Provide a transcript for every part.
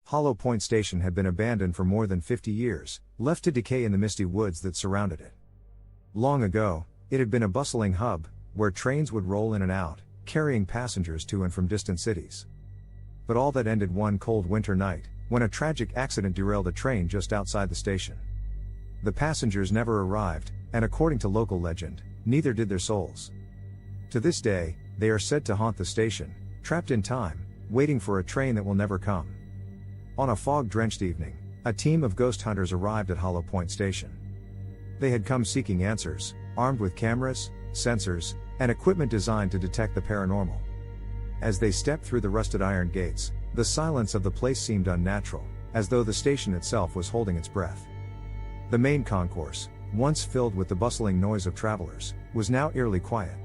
Hollow Point Station had been abandoned for more than 50 years, left to decay in the misty woods that surrounded it. Long ago, it had been a bustling hub, where trains would roll in and out, carrying passengers to and from distant cities. But all that ended one cold winter night, when a tragic accident derailed a train just outside the station. The passengers never arrived, and according to local legend, neither did their souls. To this day, they are said to haunt the station, trapped in time, waiting for a train that will never come. On a fog-drenched evening, a team of ghost hunters arrived at Hollow Point Station. They had come seeking answers, armed with cameras, sensors, and equipment designed to detect the paranormal. As they stepped through the rusted iron gates, the silence of the place seemed unnatural, as though the station itself was holding its breath. The main concourse, once filled with the bustling noise of travelers, was now eerily quiet.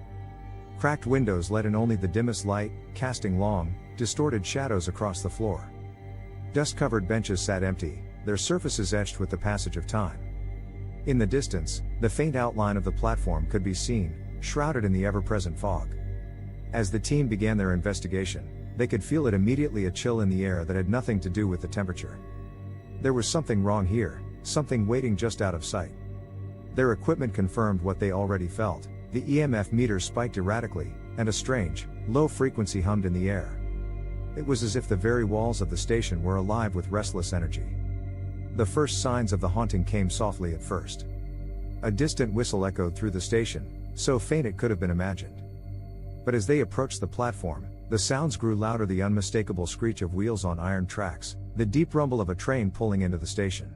Cracked windows let in only the dimmest light, casting long, distorted shadows across the floor. Dust-covered benches sat empty, their surfaces etched with the passage of time. In the distance, the faint outline of the platform could be seen, shrouded in the ever-present fog. As the team began their investigation, they could feel it immediately, a chill in the air that had nothing to do with the temperature. There was something wrong here, something waiting just out of sight. Their equipment confirmed what they already felt. The EMF meter spiked erratically, and a strange, low frequency hummed in the air. It was as if the very walls of the station were alive with restless energy. The first signs of the haunting came softly at first. A distant whistle echoed through the station, so faint it could have been imagined. But as they approached the platform, the sounds grew louder, the unmistakable screech of wheels on iron tracks, the deep rumble of a train pulling into the station.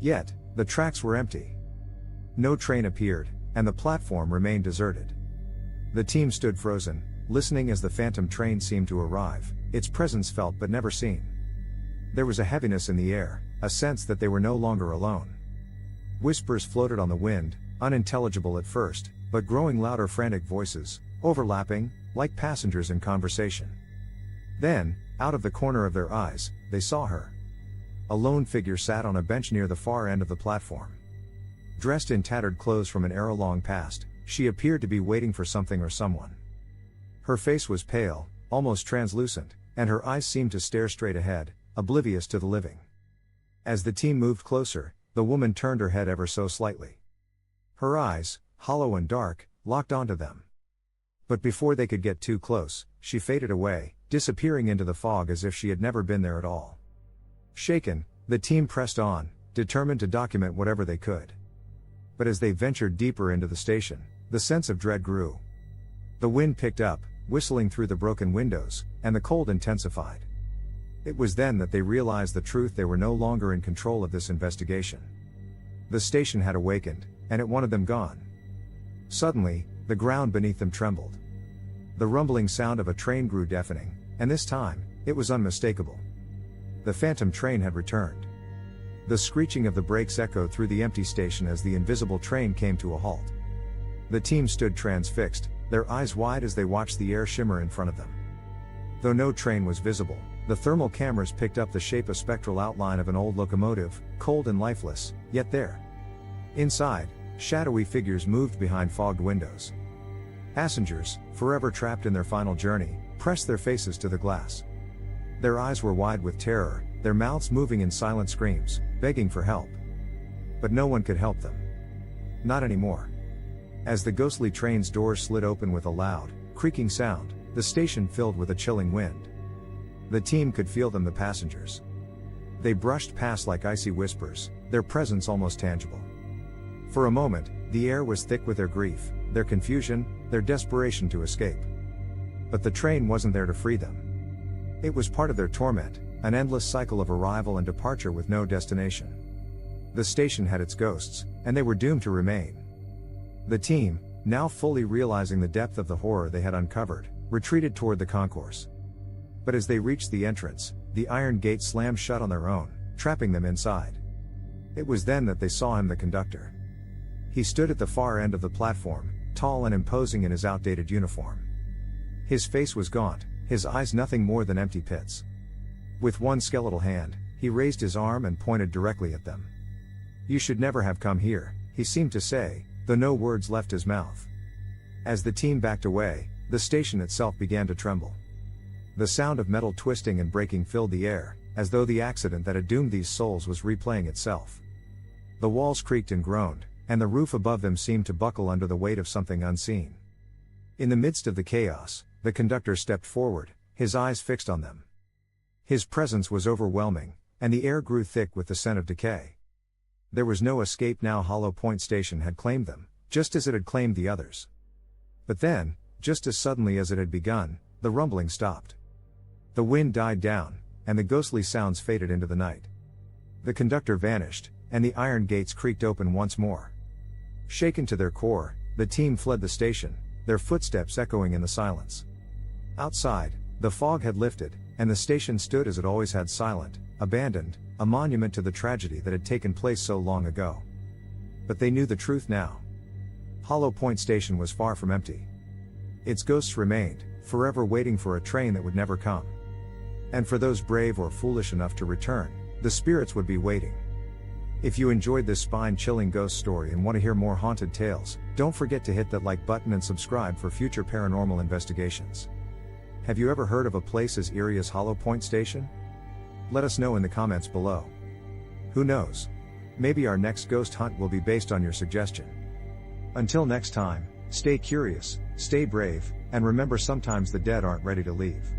Yet, the tracks were empty. No train appeared, and the platform remained deserted. The team stood frozen, listening as the phantom train seemed to arrive, its presence felt but never seen. There was a heaviness in the air, a sense that they were no longer alone. Whispers floated on the wind, unintelligible at first, but growing louder, frantic voices, overlapping, like passengers in conversation. Then, out of the corner of their eyes, they saw her. A lone figure sat on a bench near the far end of the platform. Dressed in tattered clothes from an era long past, she appeared to be waiting for something or someone. Her face was pale, almost translucent, and her eyes seemed to stare straight ahead, oblivious to the living. As the team moved closer, the woman turned her head ever so slightly. Her eyes, hollow and dark, locked onto them. But before they could get too close, she faded away, disappearing into the fog as if she had never been there at all. Shaken, the team pressed on, determined to document whatever they could. But as they ventured deeper into the station, the sense of dread grew. The wind picked up, whistling through the broken windows, and the cold intensified. It was then that they realized the truth: they were no longer in control of this investigation. The station had awakened, and it wanted them gone. Suddenly, the ground beneath them trembled. The rumbling sound of a train grew deafening, and this time, it was unmistakable. The phantom train had returned. The screeching of the brakes echoed through the empty station as the invisible train came to a halt. The team stood transfixed, their eyes wide as they watched the air shimmer in front of them. Though no train was visible, the thermal cameras picked up the shape, a spectral outline of an old locomotive, cold and lifeless, yet there. Inside, shadowy figures moved behind fogged windows. Passengers, forever trapped in their final journey, pressed their faces to the glass. Their eyes were wide with terror, their mouths moving in silent screams, begging for help. But no one could help them. Not anymore. As the ghostly train's doors slid open with a loud, creaking sound, the station filled with a chilling wind. The team could feel them, the passengers. They brushed past like icy whispers, their presence almost tangible. For a moment, the air was thick with their grief, their confusion, their desperation to escape. But the train wasn't there to free them. It was part of their torment, an endless cycle of arrival and departure with no destination. The station had its ghosts, and they were doomed to remain. The team, now fully realizing the depth of the horror they had uncovered, retreated toward the concourse. But as they reached the entrance, the iron gate slammed shut on their own, trapping them inside. It was then that they saw him, the conductor. He stood at the far end of the platform, tall and imposing in his outdated uniform. His face was gaunt, his eyes nothing more than empty pits. With one skeletal hand, he raised his arm and pointed directly at them. "You should never have come here," he seemed to say, though no words left his mouth. As the team backed away, the station itself began to tremble. The sound of metal twisting and breaking filled the air, as though the accident that had doomed these souls was replaying itself. The walls creaked and groaned, and the roof above them seemed to buckle under the weight of something unseen. In the midst of the chaos, the conductor stepped forward, his eyes fixed on them. His presence was overwhelming, and the air grew thick with the scent of decay. There was no escape now. Hollow Point Station had claimed them, just as it had claimed the others. But then, just as suddenly as it had begun, the rumbling stopped. The wind died down, and the ghostly sounds faded into the night. The conductor vanished, and the iron gates creaked open once more. Shaken to their core, the team fled the station, their footsteps echoing in the silence. Outside, the fog had lifted, and the station stood as it always had, silent, abandoned, a monument to the tragedy that had taken place so long ago. But they knew the truth now. Hollow Point Station was far from empty. Its ghosts remained, forever waiting for a train that would never come. And for those brave or foolish enough to return, the spirits would be waiting. If you enjoyed this spine-chilling ghost story and want to hear more haunted tales, don't forget to hit that like button and subscribe for future paranormal investigations. Have you ever heard of a place as eerie as Hollow Point Station? Let us know in the comments below. Who knows? Maybe our next ghost hunt will be based on your suggestion. Until next time, stay curious, stay brave, and remember, sometimes the dead aren't ready to leave.